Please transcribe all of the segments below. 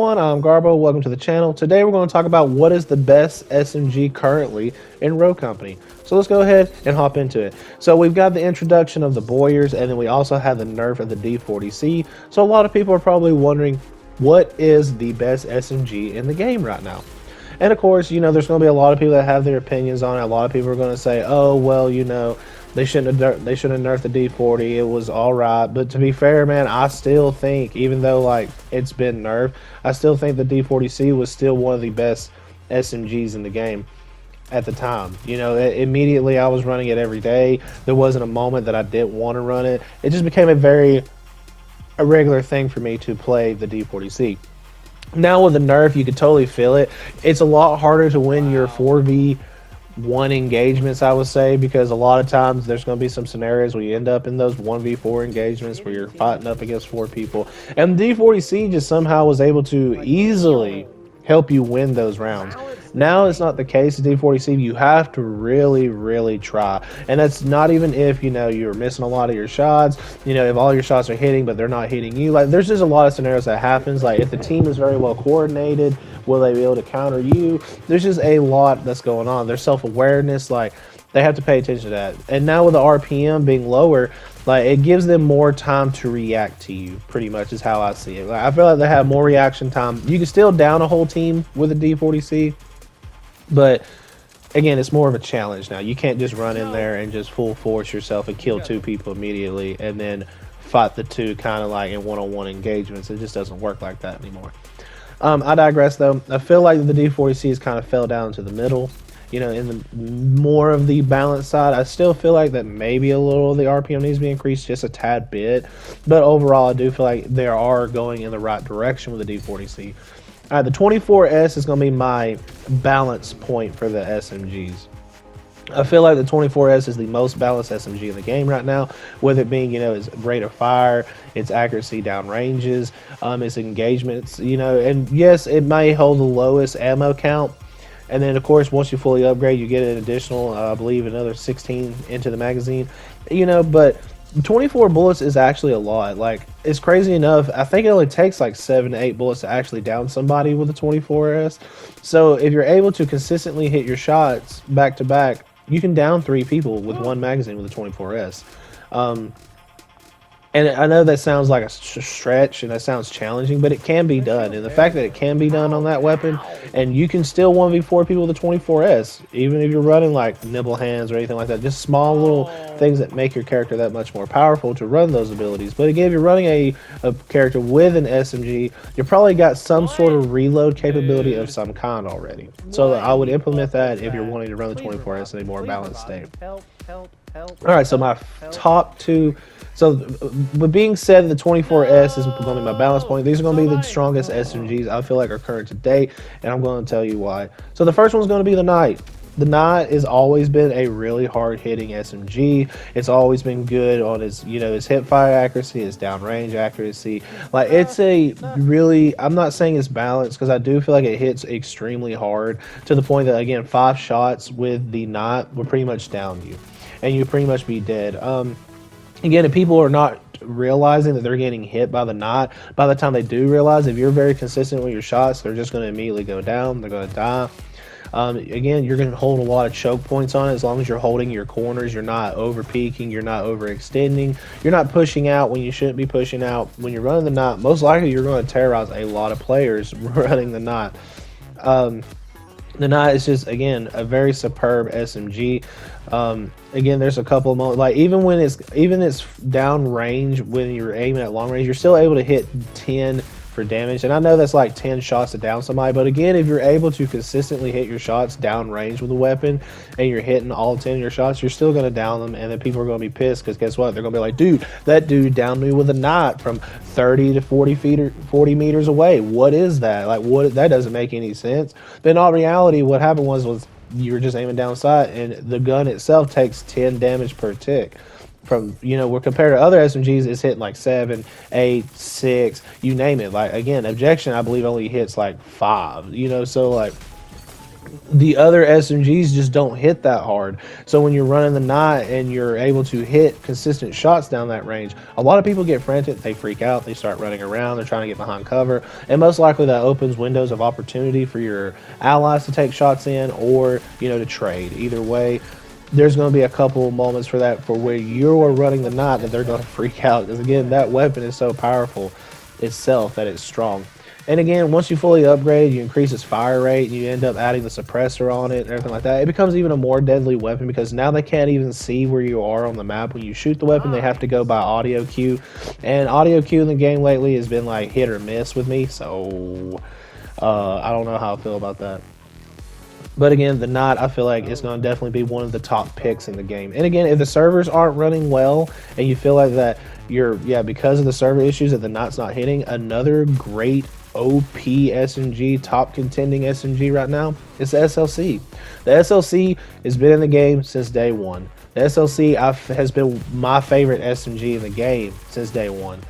everyone, I'm Garbo. Welcome to the channel. Today we're going to talk about what is the best SMG currently in Rogue Company. So let's go ahead and hop into it. So we've got the introduction of the Boyers, and then we also have the nerf of the D40C. So a lot of people are probably wondering, what is the best SMG in the game right now? And of course, there's going to be a lot of people that have their opinions on it. A lot of people are going to say, oh, well, they shouldn't have nerfed the D40. It was all right. But to be fair, man, I still think, even though like it's been nerfed, I still think the D40C was still one of the best SMGs in the game at the time. Immediately I was running it every day. There wasn't a moment that I didn't want to run it. It just became a regular thing for me to play the D40C. Now with the nerf, you could totally feel it. It's a lot harder to win your 4v1 engagements, I would say, because a lot of times there's going to be some scenarios where you end up in those 1v4 engagements where you're fighting up against 4 people. And D40C just somehow was able to easily help you win those rounds. Now it's not the case with D40C. You have to really try, and that's not even if you're missing a lot of your shots. If all your shots are hitting but they're not hitting you. Like, there's just a lot of scenarios that happens. Like, if the team is very well coordinated, will they be able to counter you? There's just a lot that's going on. There's self-awareness. Like, they have to pay attention to that. And now with the RPM being lower, like, it gives them more time to react to you, pretty much is how I see it. Like, I feel like they have more reaction time. You can still down a whole team with a D40C, but again, it's more of a challenge now. You can't just run in there and just full force yourself and kill 2 people immediately and then fight the 2 kind of like in one-on-one engagements. It just doesn't work like that anymore. I digress though. I feel like the D40Cs kind of fell down to the middle. In the more of the balance side, I still feel like that maybe a little of the RPM needs to be increased just a tad bit, but overall I do feel like they are going in the right direction with the D40C. The 24S is going to be my balance point for the SMGs. I feel like the 24S is the most balanced SMG in the game right now, with it being, its rate of fire, its accuracy down ranges, its engagements, and yes, it may hold the lowest ammo count. And then, of course, once you fully upgrade, you get an additional, I believe, another 16 into the magazine. But 24 bullets is actually a lot. Like, it's crazy enough. I think it only takes like 7 to 8 bullets to actually down somebody with a 24S. So if you're able to consistently hit your shots back to back, you can down 3 people with 1 magazine with a 24S. And I know that sounds like a stretch and that sounds challenging, but it can be done. And the fact that it can be done on that weapon, and you can still 1v4 people with a 24S, even if you're running like nibble hands or anything like that, just small little things that make your character that much more powerful to run those abilities. But again, if you're running a character with an SMG, you probably got some sort of reload capability of some kind already. So I would implement that if you're wanting to run the 24S in a more balanced state. Alright, so my top 2... So, with being said, the 24S is going to be my balance point. These are going to be the strongest SMGs I feel like are current to date, and I'm going to tell you why. So, the first one's going to be the Knight. The Knight has always been a really hard-hitting SMG. It's always been good on its, its hip fire accuracy, its downrange accuracy. Like, it's a really, I'm not saying it's balanced, because I do feel like it hits extremely hard, to the point that, again, 5 shots with the Knight will pretty much down you, and you pretty much be dead. Again, if people are not realizing that they're getting hit by the Knight, by the time they do realize, if you're very consistent with your shots, they're just going to immediately go down. They're going to die. Again, you're going to hold a lot of choke points on it. As long as you're holding your corners, you're not over peaking, you're not overextending, you're not pushing out when you shouldn't be pushing out. When you're running the Knight, most likely you're going to terrorize a lot of players running the Knight. The Knight is just, again, a very superb SMG. Again, there's a couple of moments, like even it's down range, when you're aiming at long range, you're still able to hit 10 for damage. And I know that's like 10 shots to down somebody, but again, if you're able to consistently hit your shots down range with a weapon, and you're hitting all 10 of your shots, you're still going to down them, and then people are going to be pissed, because guess what? They're going to be like, dude, that dude downed me with a Knight from 30 to 40 feet or 40 meters away. What is that? Like, that doesn't make any sense. But in all reality, what happened was you were just aiming down sight, and the gun itself takes 10 damage per tick. From, where compared to other SMGs, it's hitting like 7, 8, 6, you name it. Like, again, objection, I believe, only hits like 5, so like, the other SMGs just don't hit that hard. So when you're running the knot and you're able to hit consistent shots down that range, a lot of people get frantic, they freak out, they start running around, they're trying to get behind cover, and most likely that opens windows of opportunity for your allies to take shots in, or to trade. Either way, there's going to be a couple moments for that, for where you're running the knot, that they're going to freak out, because again, that weapon is so powerful itself that it's strong. And again, once you fully upgrade, you increase its fire rate, and you end up adding the suppressor on it and everything like that. It becomes even a more deadly weapon, because now they can't even see where you are on the map. When you shoot the weapon, they have to go by audio cue. And audio cue in the game lately has been like hit or miss with me, so I don't know how I feel about that. But again, the knot, I feel like it's going to definitely be one of the top picks in the game. And again, if the servers aren't running well and you feel like that because of the server issues that the knot's not hitting, another great OP SMG, top contending SMG right now is the SLC. The SLC has been in the game since day one. The SLC has been my favorite SMG in the game since day one.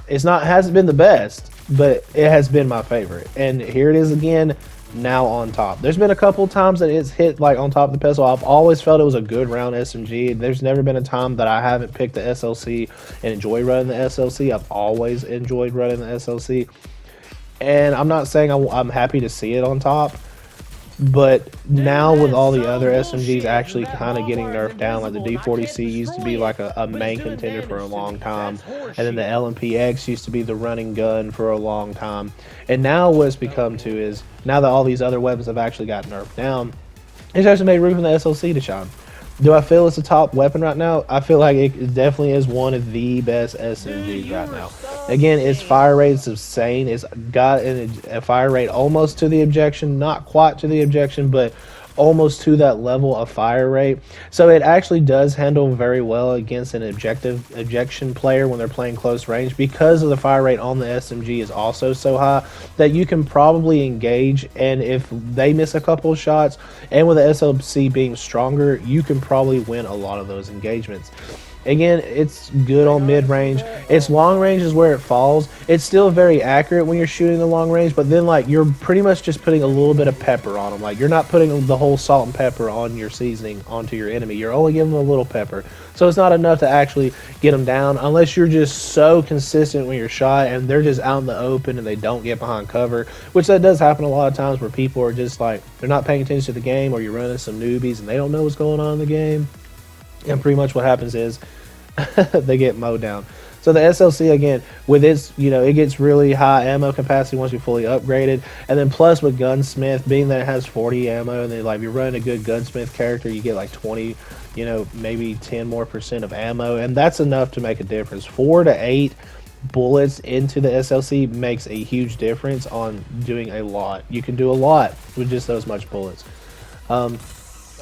Hasn't been the best, but it has been my favorite. And here it is again, now on top. There's been a couple times that it's hit like on top of the pedestal. I've always felt it was a good round SMG. There's never been a time that I haven't picked the SLC and enjoyed running the SLC. I've always enjoyed running the SLC. And I'm not saying I'm happy to see it on top, but now with all the other SMGs actually kind of getting nerfed down, like the D40C used to be like a main contender for a long time, and then the LMPX used to be the running gun for a long time, and now what it's become to is, now that all these other weapons have actually got nerfed down, it's actually made room for the SLC to shine. Do I feel it's a top weapon right now? I feel like it definitely is one of the best SMGs right now. Again, its fire rate is insane. It's got a fire rate almost to the objection, not quite to the objection, but almost to that level of fire rate. So it actually does handle very well against an objection player when they're playing close range, because of the fire rate on the SMG is also so high that you can probably engage, and if they miss a couple of shots, and with the SLC being stronger, you can probably win a lot of those engagements. Again, it's good on mid-range. Its long range is where it falls. It's still very accurate when you're shooting the long range, but then like you're pretty much just putting a little bit of pepper on them. Like you're not putting the whole salt and pepper on your seasoning onto your enemy. You're only giving them a little pepper. So it's not enough to actually get them down, unless you're just so consistent with your shot and they're just out in the open and they don't get behind cover, which that does happen a lot of times, where people are just like, they're not paying attention to the game, or you're running some newbies and they don't know what's going on in the game. And pretty much what happens is they get mowed down. So the SLC, again, with its, it gets really high ammo capacity once you're fully upgraded. And then plus with Gunsmith, being that it has 40 ammo, and then like if you're running a good Gunsmith character, you get like 20, maybe 10% more of ammo. And that's enough to make a difference. 4 to 8 bullets into the SLC makes a huge difference on doing a lot. You can do a lot with just those much bullets.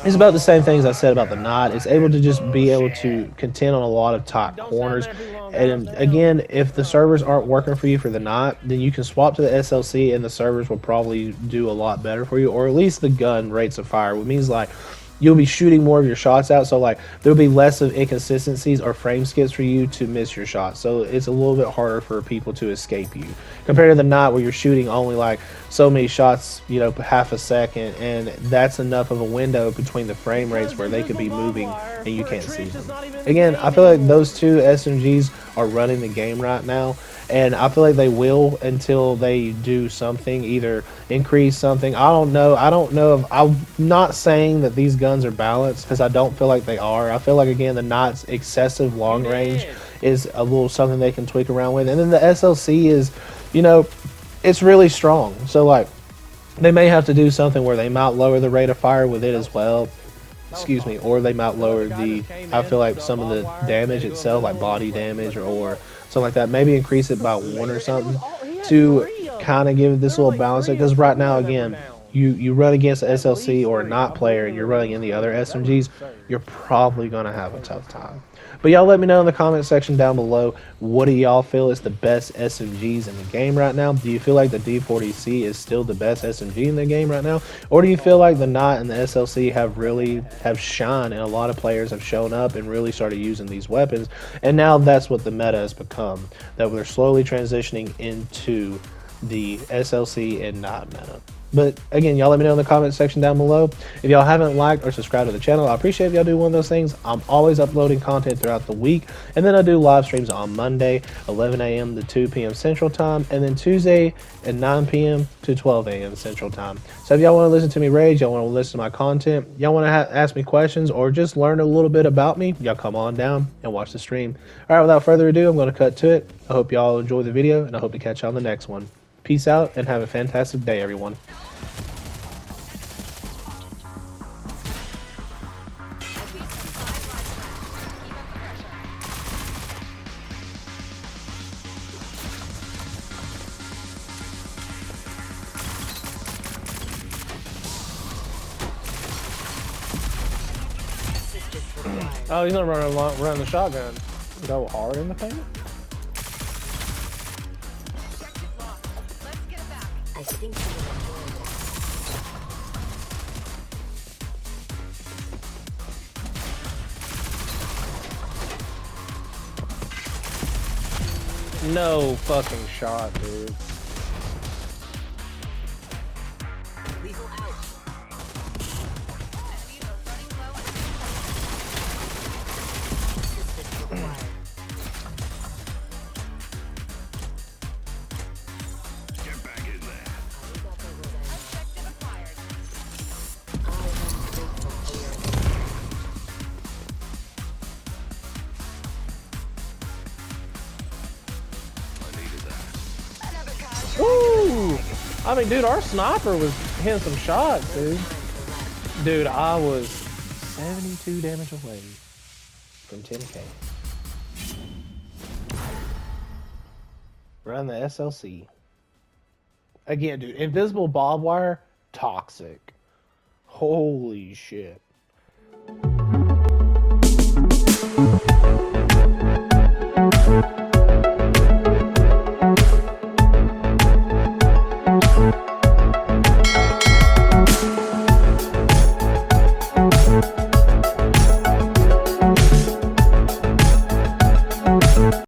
It's about the same things I said about the knot. It's able to just be able to contend on a lot of tight corners. And again, if the servers aren't working for you for the knot, then you can swap to the SLC and the servers will probably do a lot better for you, or at least the gun rates of fire, which means like you'll be shooting more of your shots out, so like there'll be less of inconsistencies or frame skips for you to miss your shots. So it's a little bit harder for people to escape you compared to the knot, where you're shooting only like so many shots, half a second, and that's enough of a window between the frame rates where they could be moving and you can't see them. Again, I feel like those two SMGs are running the game right now, and I feel like they will until they do something, either increase something. I don't know if, I'm not saying that these guns are balanced, because I don't feel like they are. I feel like, again, the knot's excessive long range is a little something they can tweak around with, and then the SLC is, it's really strong. So like they may have to do something where they might lower the rate of fire with it as well. Excuse me, or they might lower I feel like some of the damage itself, like body damage or something like that. Maybe increase it by 1 or something to kind of give this little balance. Because right now, again, you run against an SLC or a not player and you're running in the other SMGs, you're probably going to have a tough time. But y'all let me know in the comment section down below, what do y'all feel is the best SMGs in the game right now? Do you feel like the D40C is still the best SMG in the game right now? Or do you feel like the Knot and the SLC have shined, and a lot of players have shown up and really started using these weapons, and now that's what the meta has become, that we're slowly transitioning into the SLC and Knot meta? But again, y'all let me know in the comment section down below. If y'all haven't liked or subscribed to the channel, I appreciate if y'all do one of those things. I'm always uploading content throughout the week. And then I do live streams on Monday, 11 a.m. to 2 p.m. Central Time. And then Tuesday at 9 p.m. to 12 a.m. Central Time. So if y'all want to listen to me rage, y'all want to listen to my content, y'all want to ask me questions, or just learn a little bit about me, y'all come on down and watch the stream. All right, without further ado, I'm going to cut to it. I hope y'all enjoy the video, and I hope to catch you on the next one. Peace out, and have a fantastic day, everyone. Oh, he's not running the shotgun. Go hard in the paint? I think you will enjoy No fucking shot, dude. Lethal out. Assistance required. Get back in there. Objective acquired. I am grateful for your I needed that. Woo! I mean, dude, our sniper was hitting some shots, dude. Dude, I was 72 damage away from 10k. Run the SLC. Again, dude, invisible barbed wire, toxic. Holy shit.